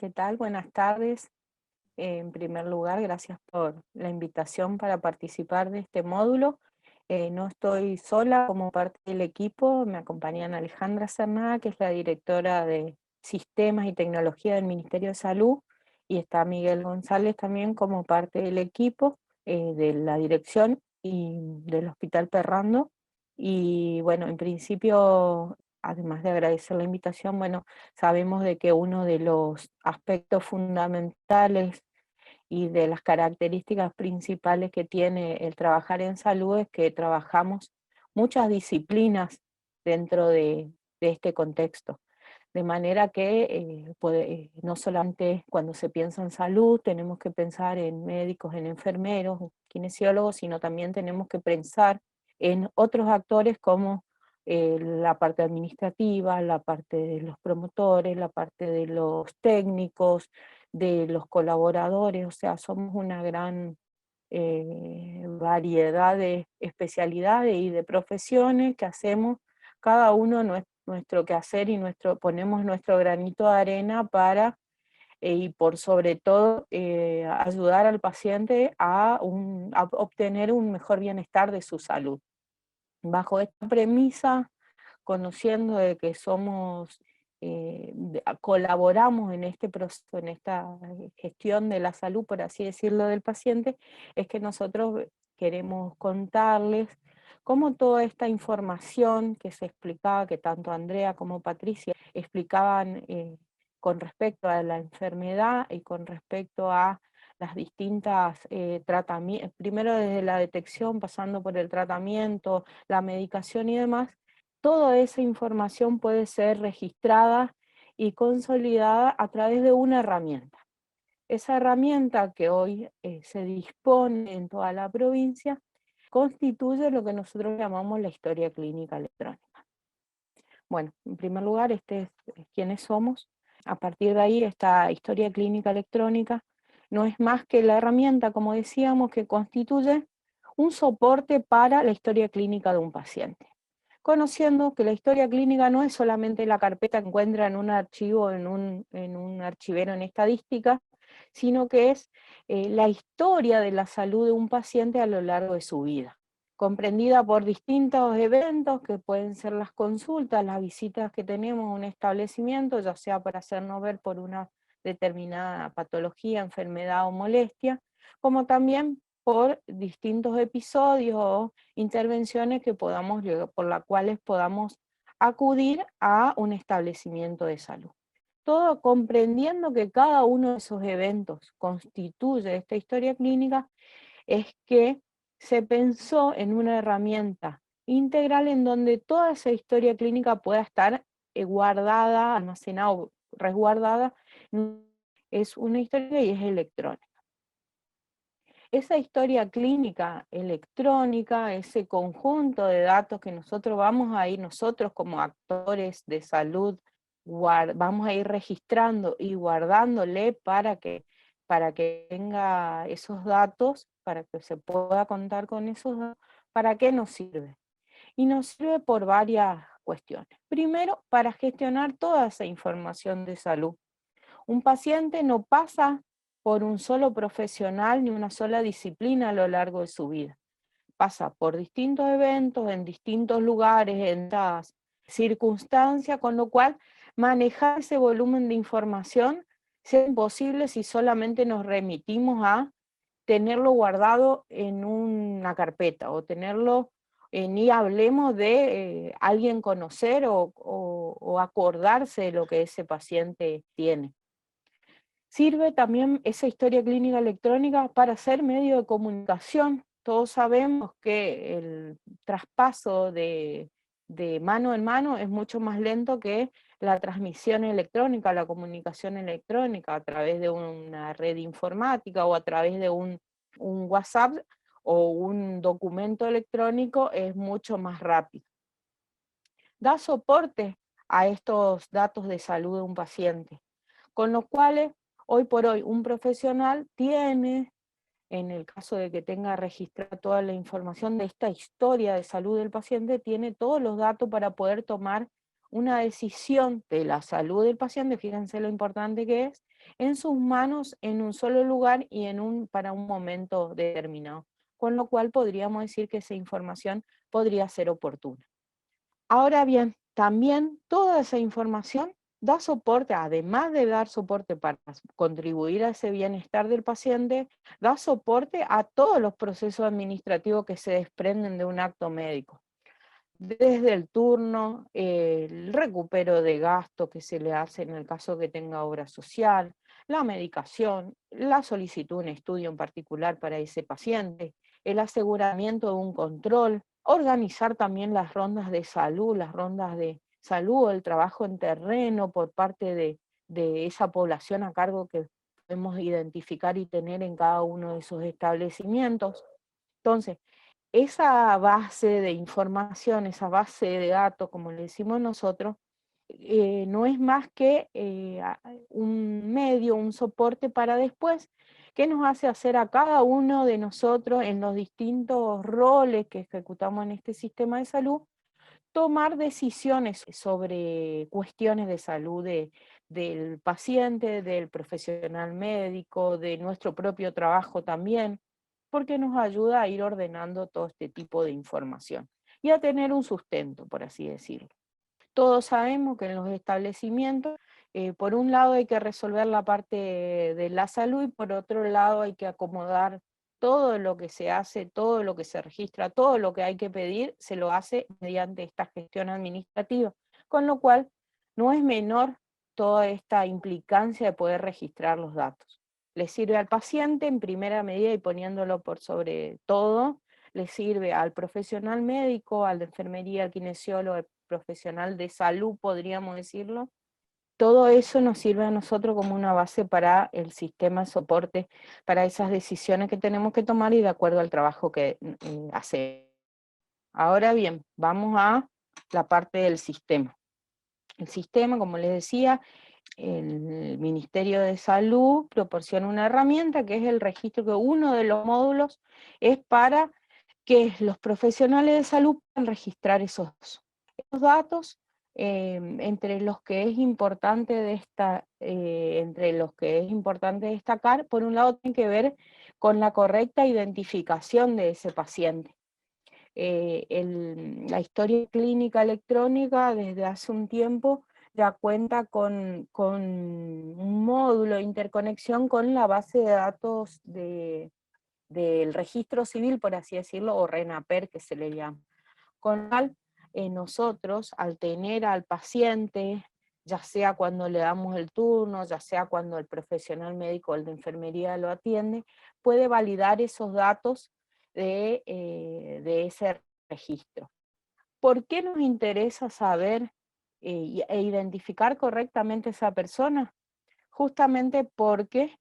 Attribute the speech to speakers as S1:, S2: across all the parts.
S1: ¿Qué tal? Buenas tardes. En primer lugar, gracias por la invitación para participar de este módulo. No estoy sola como parte del equipo, me acompañan Alejandra Cerná, que es la directora de Sistemas y Tecnología del Ministerio de Salud, y está Miguel González también como parte del equipo de la dirección y del Hospital Perrando. Y bueno, en principio, además de agradecer la invitación, bueno, sabemos de que uno de los aspectos fundamentales y de las características principales que tiene el trabajar en salud es que trabajamos muchas disciplinas dentro de este contexto. De manera que no solamente cuando se piensa en salud tenemos que pensar en médicos, en enfermeros, kinesiólogos, sino también tenemos que pensar en otros actores como la parte administrativa, la parte de los promotores, la parte de los técnicos, de los colaboradores, o sea, somos una gran variedad de especialidades y de profesiones que hacemos cada uno nuestro quehacer y ponemos nuestro granito de arena para, y por sobre todo, ayudar al paciente a obtener un mejor bienestar de su salud. Bajo esta premisa, conociendo de que colaboramos en este proceso, en esta gestión de la salud, por así decirlo, del paciente, es que nosotros queremos contarles cómo toda esta información que se explicaba, que tanto Andrea como Patricia explicaban con respecto a la enfermedad y con respecto a las distintas tratamientos, primero desde la detección, pasando por el tratamiento, la medicación y demás, toda esa información puede ser registrada y consolidada a través de una herramienta. Esa herramienta que hoy se dispone en toda la provincia constituye lo que nosotros llamamos la historia clínica electrónica. Bueno, en primer lugar, es quiénes somos. A partir de ahí, esta historia clínica electrónica no es más que la herramienta, como decíamos, que constituye un soporte para la historia clínica de un paciente. Conociendo que la historia clínica no es solamente la carpeta que encuentra en un archivo, en un archivero en estadística, sino que es la historia de la salud de un paciente a lo largo de su vida, comprendida por distintos eventos que pueden ser las consultas, las visitas que tenemos a un establecimiento, ya sea para hacernos ver por una determinada patología, enfermedad o molestia, como también por distintos episodios o intervenciones por las cuales podamos acudir a un establecimiento de salud. Todo comprendiendo que cada uno de esos eventos constituye esta historia clínica, es que se pensó en una herramienta integral en donde toda esa historia clínica pueda estar guardada, almacenada o resguardada. Es una historia y es electrónica. Esa historia clínica electrónica, ese conjunto de datos que nosotros vamos a ir, nosotros como actores de salud, vamos a ir registrando y guardándole para que tenga esos datos, para que se pueda contar con esos datos. ¿Para qué nos sirve? Y nos sirve por varias cuestiones. Primero, para gestionar toda esa información de salud. Un paciente no pasa por un solo profesional ni una sola disciplina a lo largo de su vida. Pasa por distintos eventos, en distintos lugares, en distintas circunstancias, con lo cual manejar ese volumen de información es imposible si solamente nos remitimos a tenerlo guardado en una carpeta o tenerlo, ni hablemos de alguien conocer o acordarse de lo que ese paciente tiene. Sirve también esa historia clínica electrónica para ser medio de comunicación. Todos sabemos que el traspaso de mano en mano es mucho más lento que la transmisión electrónica, la comunicación electrónica a través de una red informática o a través de un WhatsApp o un documento electrónico es mucho más rápido. Da soporte a estos datos de salud de un paciente, con los cuales hoy por hoy un profesional tiene, en el caso de que tenga registrada toda la información de esta historia de salud del paciente, tiene todos los datos para poder tomar una decisión de la salud del paciente, fíjense lo importante que es, en sus manos en un solo lugar y para un momento determinado, con lo cual podríamos decir que esa información podría ser oportuna. Ahora bien, también toda esa información da soporte, además de dar soporte para contribuir a ese bienestar del paciente, da soporte a todos los procesos administrativos que se desprenden de un acto médico. Desde el turno, el recupero de gasto que se le hace en el caso que tenga obra social, la medicación, la solicitud de un estudio en particular para ese paciente, el aseguramiento de un control, organizar también las rondas de salud, las rondas de salud, el trabajo en terreno por parte de esa población a cargo que podemos identificar y tener en cada uno de esos establecimientos. Entonces, esa base de información, esa base de datos, como le decimos nosotros, no es más que un medio, un soporte para después, que nos hace hacer a cada uno de nosotros en los distintos roles que ejecutamos en este sistema de salud, tomar decisiones sobre cuestiones de salud del paciente, del profesional médico, de nuestro propio trabajo también, porque nos ayuda a ir ordenando todo este tipo de información y a tener un sustento, por así decirlo. Todos sabemos que en los establecimientos, por un lado hay que resolver la parte de la salud y por otro lado hay que acomodar todo lo que se hace, todo lo que se registra, todo lo que hay que pedir, se lo hace mediante esta gestión administrativa, con lo cual no es menor toda esta implicancia de poder registrar los datos. Le sirve al paciente en primera medida y poniéndolo por sobre todo, le sirve al profesional médico, al de enfermería, al kinesiólogo, al profesional de salud, podríamos decirlo. Todo eso nos sirve a nosotros como una base para el sistema de soporte, para esas decisiones que tenemos que tomar y de acuerdo al trabajo que hacemos. Ahora bien, vamos a la parte del sistema. El sistema, como les decía, el Ministerio de Salud proporciona una herramienta que es el registro, que uno de los módulos es para que los profesionales de salud puedan registrar esos datos, entre los que es importante entre los que es importante destacar, por un lado tiene que ver con la correcta identificación de ese paciente. La historia clínica electrónica desde hace un tiempo ya cuenta con un módulo de interconexión con la base de datos del registro civil, por así decirlo, o RENAPER que se le llama. Con lo cual, nosotros, al tener al paciente, ya sea cuando le damos el turno, ya sea cuando el profesional médico o el de enfermería lo atiende, puede validar esos datos de ese registro. ¿Por qué nos interesa saber e identificar correctamente a esa persona? Justamente porque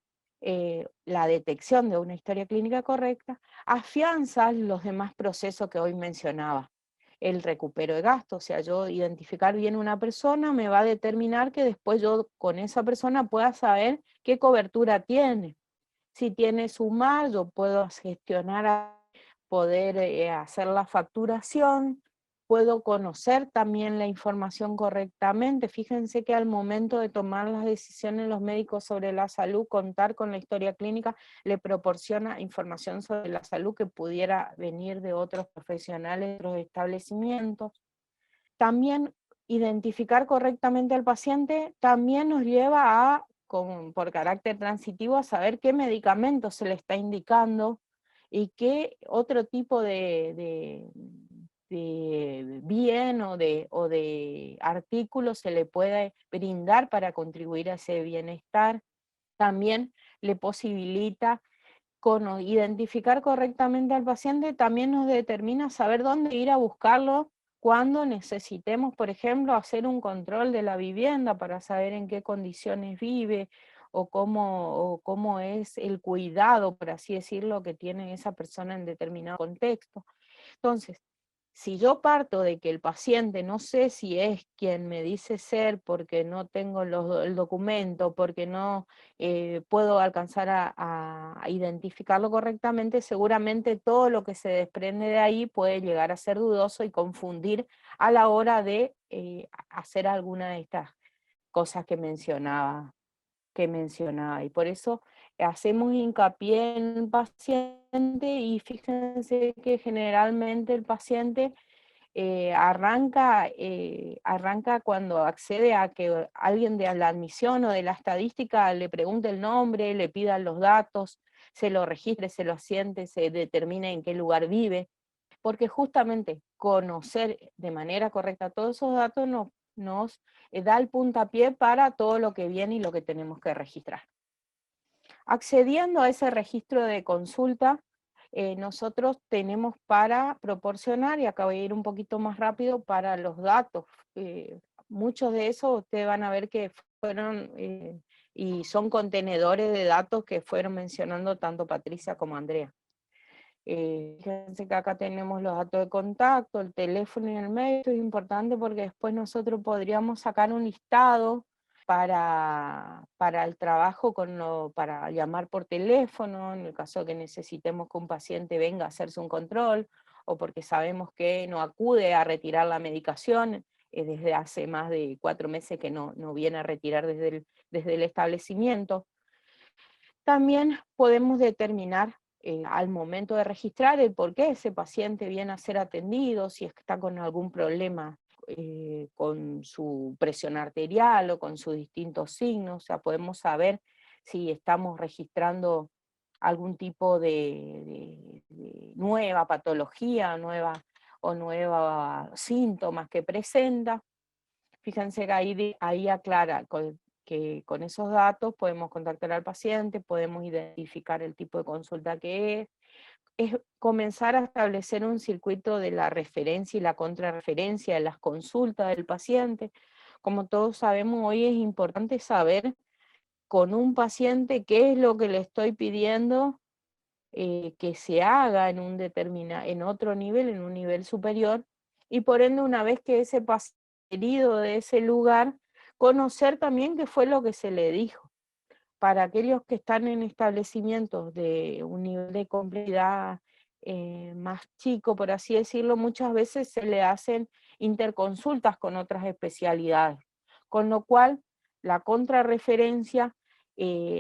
S1: la detección de una historia clínica correcta afianza los demás procesos que hoy mencionaba. El recupero de gastos, o sea, yo identificar bien una persona me va a determinar que después yo con esa persona pueda saber qué cobertura tiene. Si tiene SUMAR, yo puedo gestionar, poder hacer la facturación, puedo conocer también la información correctamente. Fíjense que al momento de tomar las decisiones los médicos sobre la salud, contar con la historia clínica le proporciona información sobre la salud que pudiera venir de otros profesionales, de otros establecimientos. También identificar correctamente al paciente también nos lleva a, por carácter transitivo, a saber qué medicamento se le está indicando y qué otro tipo de bien o de artículo se le puede brindar para contribuir a ese bienestar. También le posibilita identificar correctamente al paciente, también nos determina saber dónde ir a buscarlo cuando necesitemos, por ejemplo, hacer un control de la vivienda para saber en qué condiciones vive o cómo es el cuidado, por así decirlo, que tiene esa persona en determinado contexto. Entonces, si yo parto de que el paciente no sé si es quien me dice ser porque no tengo el documento, porque no puedo alcanzar a identificarlo correctamente, seguramente todo lo que se desprende de ahí puede llegar a ser dudoso y confundir a la hora de hacer alguna de estas cosas que mencionaba que mencionaba. Y por eso hacemos hincapié en el paciente y fíjense que generalmente el paciente arranca cuando accede a que alguien de la admisión o de la estadística le pregunte el nombre, le pidan los datos, se lo registre, se lo asiente, se determine en qué lugar vive, porque justamente conocer de manera correcta todos esos datos nos da el puntapié para todo lo que viene y lo que tenemos que registrar. Accediendo a ese registro de consulta, nosotros tenemos para proporcionar, y acá voy a ir un poquito más rápido, para los datos. Muchos de esos ustedes van a ver que fueron y son contenedores de datos que fueron mencionando tanto Patricia como Andrea. Fíjense que acá tenemos los datos de contacto, el teléfono y el mail. Esto es importante porque después nosotros podríamos sacar un listado para el trabajo, para llamar por teléfono, en el caso que necesitemos que un paciente venga a hacerse un control, o porque sabemos que no acude a retirar la medicación, desde hace más de 4 meses que no viene a retirar desde el establecimiento. También podemos determinar al momento de registrar el por qué ese paciente viene a ser atendido, si es que está con algún problema con su presión arterial o con sus distintos signos. O sea, podemos saber si estamos registrando algún tipo de nueva patología, nueva síntomas que presenta. Fíjense que ahí aclara que con esos datos podemos contactar al paciente, podemos identificar el tipo de consulta que es comenzar a establecer un circuito de la referencia y la contrarreferencia de las consultas del paciente. Como todos sabemos, hoy es importante saber con un paciente qué es lo que le estoy pidiendo que se haga en otro nivel, en un nivel superior, y por ende una vez que ese paciente herido de ese lugar, conocer también qué fue lo que se le dijo. Para aquellos que están en establecimientos de un nivel de complejidad más chico, por así decirlo, muchas veces se le hacen interconsultas con otras especialidades, con lo cual la contrarreferencia,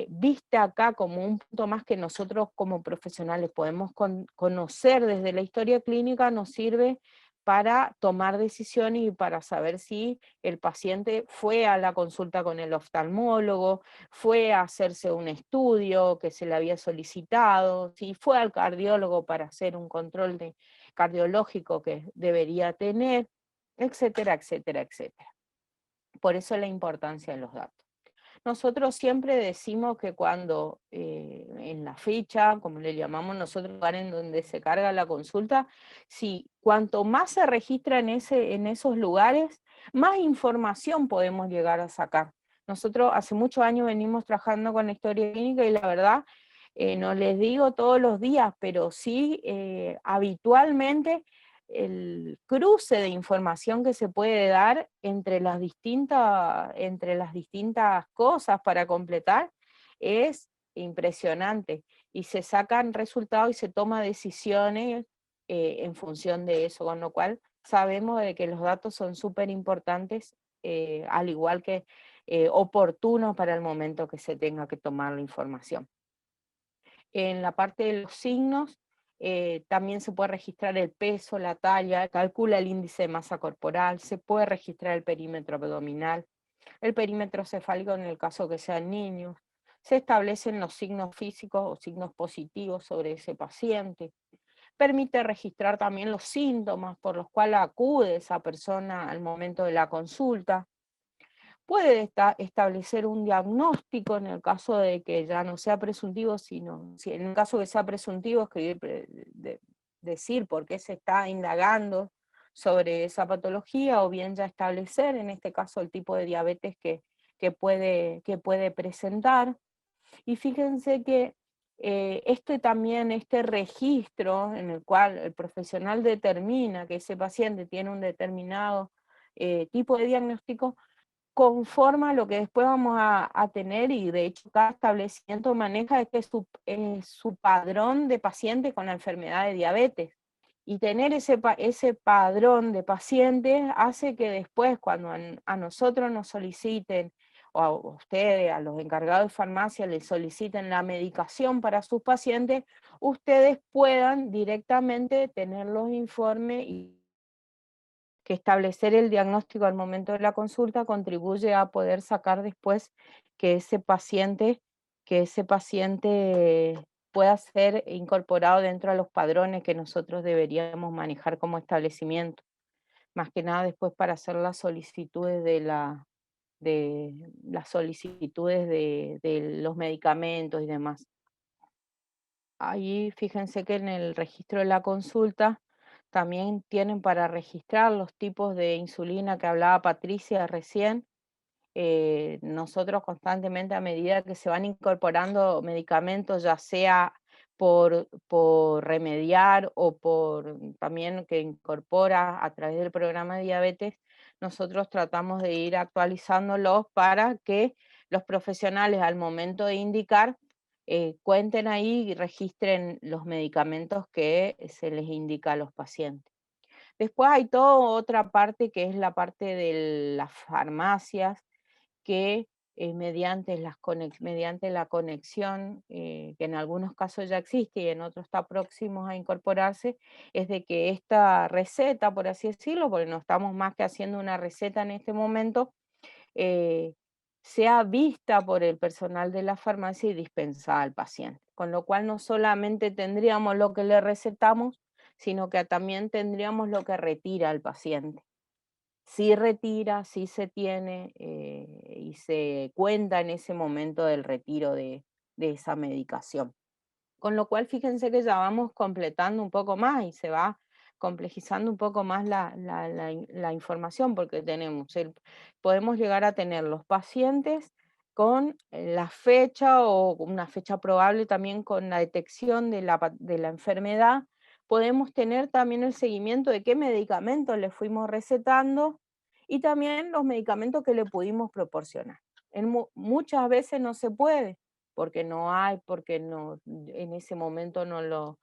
S1: vista acá como un punto más que nosotros como profesionales podemos conocer desde la historia clínica, nos sirve para tomar decisiones y para saber si el paciente fue a la consulta con el oftalmólogo, fue a hacerse un estudio que se le había solicitado, si fue al cardiólogo para hacer un control cardiológico que debería tener, etcétera, etcétera, etcétera. Por eso la importancia de los datos. Nosotros siempre decimos que cuando en la ficha, como le llamamos nosotros, lugar en donde se carga la consulta, si cuanto más se registra en esos lugares, más información podemos llegar a sacar. Nosotros hace muchos años venimos trabajando con la historia clínica y la verdad, no les digo todos los días, pero sí habitualmente el cruce de información que se puede dar entre las distintas cosas para completar es impresionante, y se sacan resultados y se toman decisiones en función de eso, con lo cual sabemos de que los datos son súper importantes, al igual que oportunos para el momento que se tenga que tomar la información. En la parte de los signos, también se puede registrar el peso, la talla, calcula el índice de masa corporal, se puede registrar el perímetro abdominal, el perímetro cefálico en el caso que sean niños, se establecen los signos físicos o signos positivos sobre ese paciente, permite registrar también los síntomas por los cuales acude esa persona al momento de la consulta. Puede establecer un diagnóstico en el caso de que ya no sea presuntivo, sino si en el caso que sea presuntivo, decir por qué se está indagando sobre esa patología, o bien ya establecer, en este caso, el tipo de diabetes que puede presentar. Y fíjense que este registro en el cual el profesional determina que ese paciente tiene un determinado tipo de diagnóstico, conforma lo que después vamos a tener, y de hecho cada establecimiento maneja su padrón de pacientes con la enfermedad de diabetes. Y tener ese padrón de pacientes hace que después, cuando a nosotros nos soliciten o a ustedes, a los encargados de farmacia, les soliciten la medicación para sus pacientes, ustedes puedan directamente tener los informes y que establecer el diagnóstico al momento de la consulta contribuye a poder sacar después que ese paciente, que ese paciente pueda ser incorporado dentro de los padrones que nosotros deberíamos manejar como establecimiento, más que nada después para hacer las solicitudes de los medicamentos y demás. Ahí fíjense que en el registro de la consulta también tienen para registrar los tipos de insulina que hablaba Patricia recién. Nosotros constantemente, a medida que se van incorporando medicamentos, ya sea por remediar o por también que incorpora a través del programa de diabetes, nosotros tratamos de ir actualizándolos para que los profesionales al momento de indicar cuenten ahí y registren los medicamentos que se les indica a los pacientes. Después hay toda otra parte que es la parte de las farmacias, que mediante la conexión, que en algunos casos ya existe y en otros está próximos a incorporarse, es de que esta receta, por así decirlo, porque no estamos más que haciendo una receta en este momento, eh, sea vista por el personal de la farmacia y dispensada al paciente. Con lo cual no solamente tendríamos lo que le recetamos, sino que también tendríamos lo que retira el paciente. Sí retira, sí se tiene y se cuenta en ese momento del retiro de esa medicación. Con lo cual, fíjense que ya vamos completando un poco más y se va complejizando un poco más la información, porque podemos llegar a tener los pacientes con la fecha o una fecha probable también con la detección de la enfermedad. Podemos tener también el seguimiento de qué medicamentos le fuimos recetando y también los medicamentos que le pudimos proporcionar. Muchas veces no se puede porque no hay, porque no, en ese momento no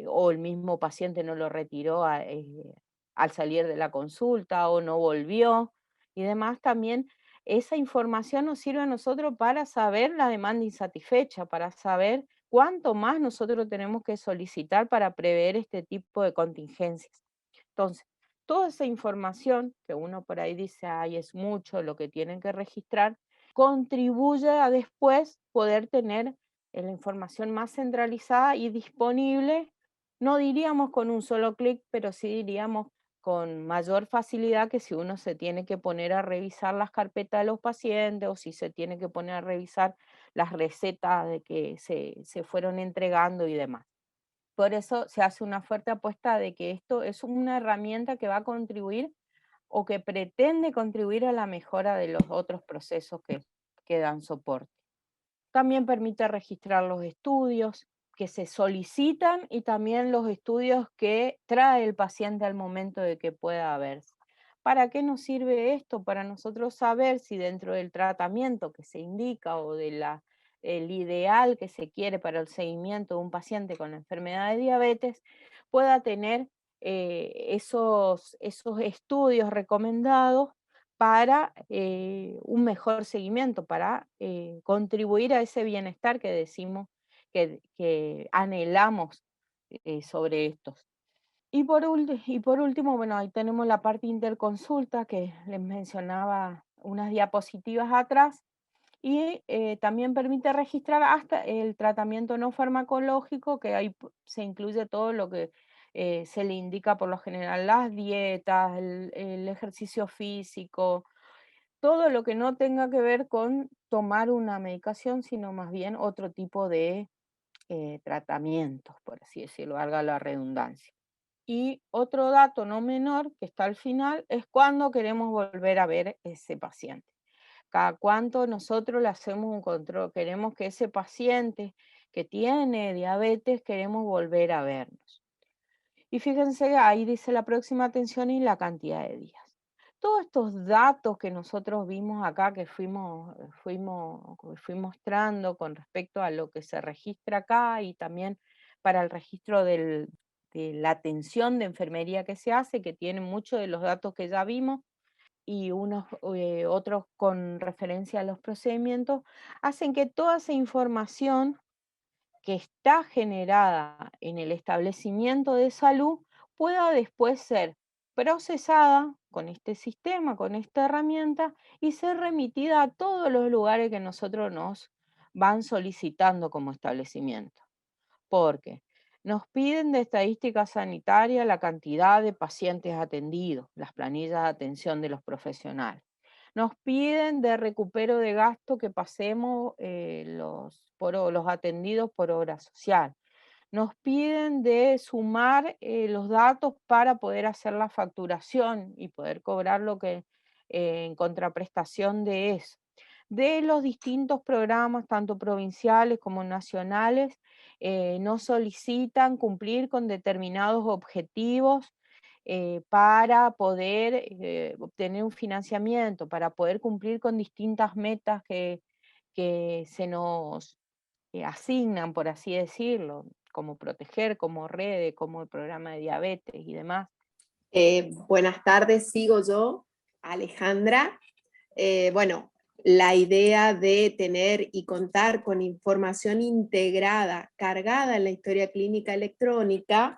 S1: o el mismo paciente no lo retiró al salir de la consulta o no volvió y demás. También esa información nos sirve a nosotros para saber la demanda insatisfecha, para saber cuánto más nosotros tenemos que solicitar para prever este tipo de contingencias. Entonces, toda esa información que uno por ahí dice, ay, es mucho lo que tienen que registrar, contribuye a después poder tener la información más centralizada y disponible, no diríamos con un solo clic, pero sí diríamos con mayor facilidad que si uno se tiene que poner a revisar las carpetas de los pacientes o si se tiene que poner a revisar las recetas de que se fueron entregando y demás. Por eso se hace una fuerte apuesta de que esto es una herramienta que va a contribuir o que pretende contribuir a la mejora de los otros procesos que dan soporte. También permite registrar los estudios que se solicitan y también los estudios que trae el paciente al momento de que pueda verse. ¿Para qué nos sirve esto? Para nosotros saber si dentro del tratamiento que se indica o el ideal que se quiere para el seguimiento de un paciente con la enfermedad de diabetes pueda tener esos estudios recomendados para un mejor seguimiento, para contribuir a ese bienestar que decimos que anhelamos sobre estos. Y por último, bueno, ahí tenemos la parte interconsulta que les mencionaba unas diapositivas atrás y también permite registrar hasta el tratamiento no farmacológico, que ahí se incluye todo lo que se le indica por lo general, las dietas, el ejercicio físico, todo lo que no tenga que ver con tomar una medicación, sino más bien otro tipo de tratamientos, por así decirlo, valga la redundancia. Y otro dato no menor que está al final es cuando queremos volver a ver ese paciente. Cada cuánto nosotros le hacemos un control, queremos que ese paciente que tiene diabetes, queremos volver a vernos. Y fíjense, ahí dice la próxima atención y la cantidad de días. Todos estos datos que nosotros vimos acá, que fui mostrando con respecto a lo que se registra acá y también para el registro de la atención de enfermería que se hace, que tiene muchos de los datos que ya vimos, y unos otros con referencia a los procedimientos, hacen que toda esa información que está generada en el establecimiento de salud pueda después ser procesada con este sistema, con esta herramienta y ser remitida a todos los lugares que nosotros nos van solicitando como establecimiento. Porque nos piden de estadística sanitaria la cantidad de pacientes atendidos, las planillas de atención de los profesionales. Nos piden de recupero de gasto que pasemos los atendidos por obra social. Nos piden de sumar los datos para poder hacer la facturación y poder cobrar lo que en contraprestación de eso. De los distintos programas, tanto provinciales como nacionales, nos solicitan cumplir con determinados objetivos para poder obtener un financiamiento, para poder cumplir con distintas metas que se nos asignan, por así decirlo, como proteger, como redes, como el programa de diabetes y demás.
S2: Buenas tardes, sigo yo, Alejandra. Bueno, la idea de tener y contar con información integrada, cargada en la historia clínica electrónica,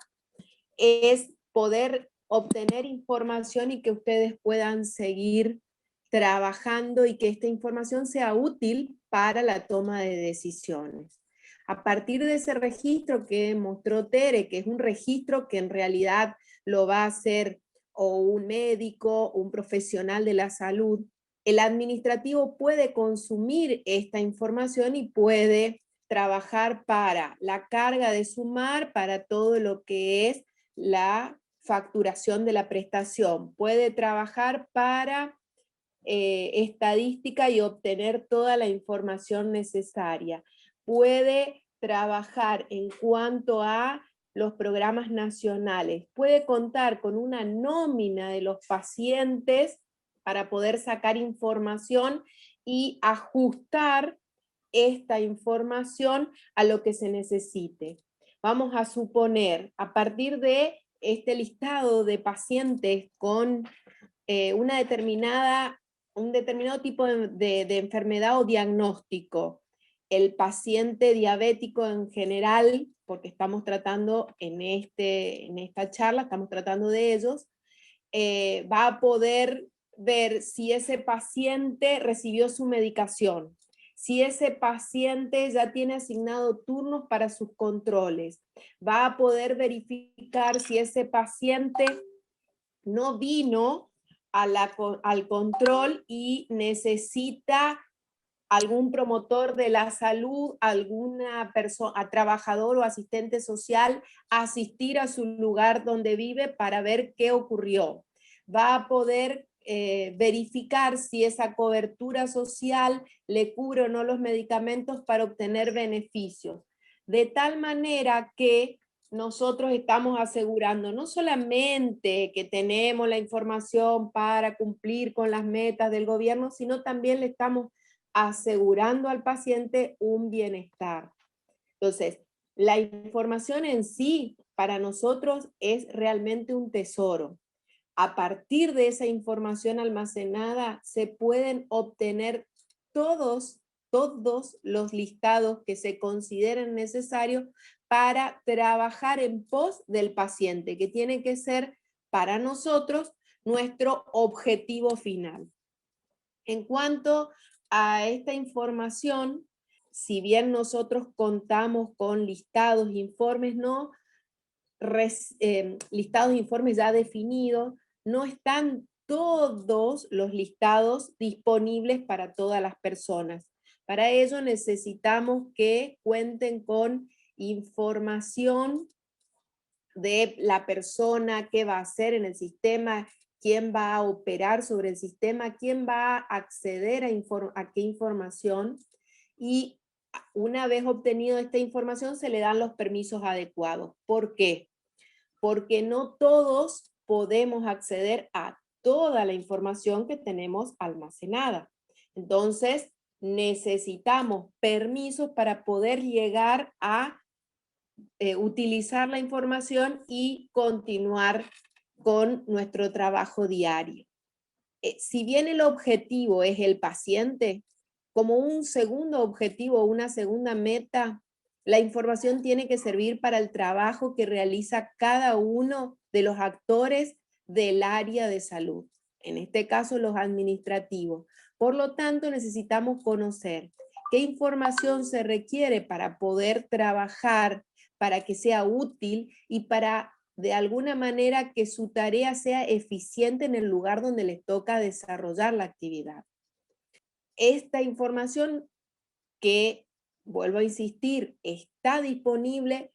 S2: es poder obtener información y que ustedes puedan seguir trabajando y que esta información sea útil para la toma de decisiones. A partir de ese registro que mostró Tere, que es un registro que en realidad lo va a hacer o un médico, un profesional de la salud, el administrativo puede consumir esta información y puede trabajar para la carga de sumar, para todo lo que es la facturación de la prestación. Puede trabajar para estadística y obtener toda la información necesaria. Puede trabajar en cuanto a los programas nacionales. Puede contar con una nómina de los pacientes para poder sacar información y ajustar esta información a lo que se necesite. Vamos a suponer, a partir de este listado de pacientes con un determinado tipo de enfermedad o diagnóstico, el paciente diabético en general, porque estamos tratando en esta charla, estamos tratando de ellos, va a poder ver si ese paciente recibió su medicación, si ese paciente ya tiene asignado turnos para sus controles, va a poder verificar si ese paciente no vino al control y necesita algún promotor de la salud, alguna persona, trabajador o asistente social, asistir a su lugar donde vive para ver qué ocurrió. Va a poder verificar si esa cobertura social le cubre o no los medicamentos para obtener beneficios. De tal manera que nosotros estamos asegurando no solamente que tenemos la información para cumplir con las metas del gobierno, sino también le estamos asegurando al paciente un bienestar. Entonces, la información en sí para nosotros es realmente un tesoro. A partir de esa información almacenada se pueden obtener todos los listados que se consideren necesarios para trabajar en pos del paciente, que tiene que ser para nosotros nuestro objetivo final. En cuanto a esta información, si bien nosotros contamos con listados, informes, no, listados, informes ya definidos, no están todos los listados disponibles para todas las personas. Para ello necesitamos que cuenten con información de la persona que va a hacer en el sistema, quién va a operar sobre el sistema, quién va a acceder a qué información, y una vez obtenido esta información se le dan los permisos adecuados. ¿Por qué? Porque no todos podemos acceder a toda la información que tenemos almacenada. Entonces, necesitamos permisos para poder llegar a utilizar la información y continuar con nuestro trabajo diario. si bien el objetivo es el paciente, como un segundo objetivo, una segunda meta, la información tiene que servir para el trabajo que realiza cada uno de los actores del área de salud, en este caso los administrativos. Por lo tanto, necesitamos conocer qué información se requiere para poder trabajar, para que sea útil y para de alguna manera que su tarea sea eficiente en el lugar donde les toca desarrollar la actividad. Esta información que, vuelvo a insistir, está disponible,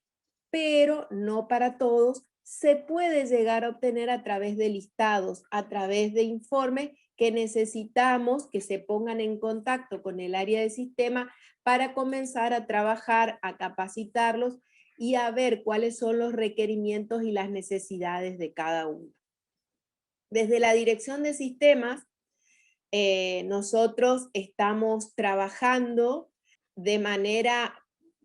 S2: pero no para todos, se puede llegar a obtener a través de listados, a través de informes que necesitamos que se pongan en contacto con el área de sistema para comenzar a trabajar, a capacitarlos y a ver cuáles son los requerimientos y las necesidades de cada uno. Desde la dirección de sistemas, nosotros estamos trabajando de manera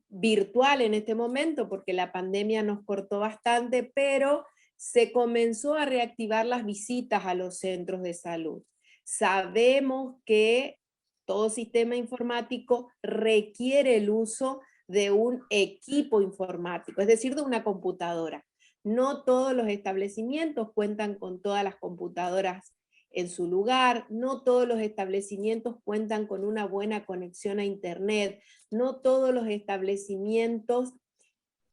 S2: virtual en este momento, porque la pandemia nos cortó bastante, pero se comenzó a reactivar las visitas a los centros de salud. Sabemos que todo sistema informático requiere el uso de un equipo informático, es decir, de una computadora. No todos los establecimientos cuentan con todas las computadoras en su lugar, no todos los establecimientos cuentan con una buena conexión a internet, no todos los establecimientos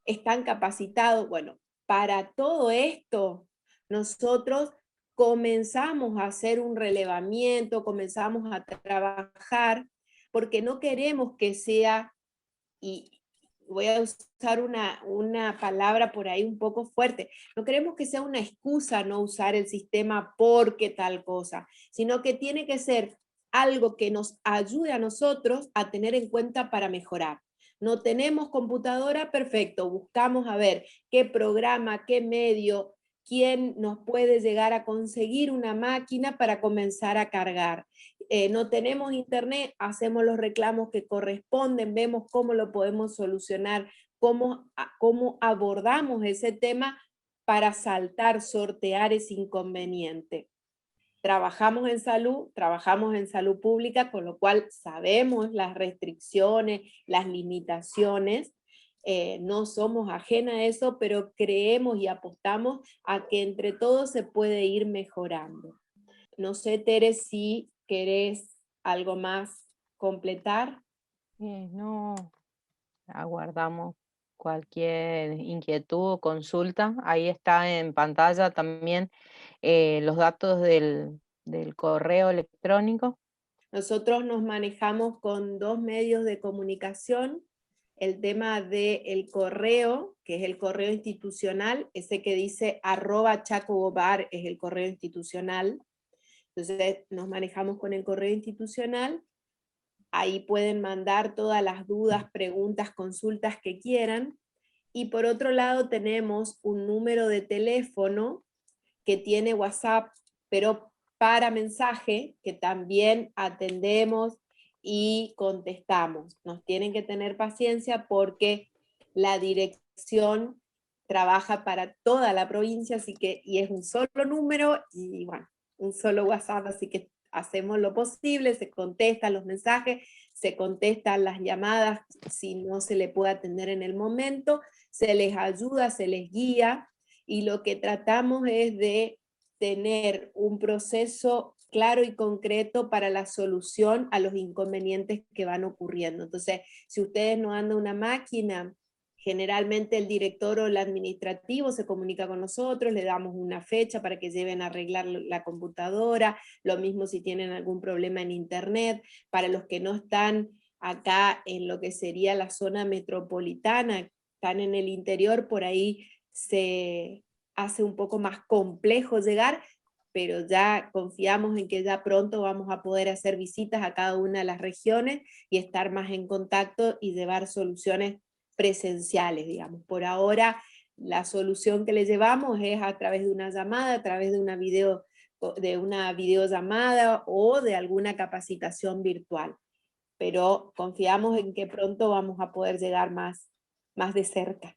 S2: están capacitados. Bueno, para todo esto, nosotros comenzamos a hacer un relevamiento, comenzamos a trabajar, porque no queremos que sea, y voy a usar una palabra por ahí un poco fuerte, no queremos que sea una excusa no usar el sistema porque tal cosa, sino que tiene que ser algo que nos ayude a nosotros a tener en cuenta para mejorar. No tenemos computadora, perfecto, buscamos a ver qué programa, qué medio, quién nos puede llegar a conseguir una máquina para comenzar a cargar. No tenemos internet, hacemos los reclamos que corresponden, vemos cómo lo podemos solucionar, cómo abordamos ese tema para sortear ese inconveniente. Trabajamos en salud pública, con lo cual sabemos las restricciones, las limitaciones, no somos ajenas a eso, pero creemos y apostamos a que entre todos se puede ir mejorando. No sé, Tere, si querés algo más completar.
S1: No, aguardamos cualquier inquietud o consulta. Ahí está en pantalla también los datos del correo electrónico.
S2: Nosotros nos manejamos con 2 medios de comunicación. El tema del correo, que es el correo institucional, ese que dice @chacobobar es el correo institucional. Entonces nos manejamos con el correo institucional. Ahí pueden mandar todas las dudas, preguntas, consultas que quieran. Y por otro lado tenemos un número de teléfono que tiene WhatsApp, pero para mensaje, que también atendemos y contestamos. Nos tienen que tener paciencia porque la dirección trabaja para toda la provincia, así que, y es un solo número y bueno, un solo WhatsApp, así que hacemos lo posible, se contestan los mensajes, se contestan las llamadas si no se le puede atender en el momento, se les ayuda, se les guía, y lo que tratamos es de tener un proceso claro y concreto para la solución a los inconvenientes que van ocurriendo. Entonces, si ustedes no andan una máquina, generalmente el director o el administrativo se comunica con nosotros, le damos una fecha para que lleven a arreglar la computadora, lo mismo si tienen algún problema en internet. Para los que no están acá en lo que sería la zona metropolitana, están en el interior, por ahí se hace un poco más complejo llegar, pero ya confiamos en que ya pronto vamos a poder hacer visitas a cada una de las regiones y estar más en contacto y llevar soluciones presenciales, digamos. Por ahora, la solución que le llevamos es a través de una llamada, a través de una videollamada o de alguna capacitación virtual. Pero confiamos en que pronto vamos a poder llegar más de cerca.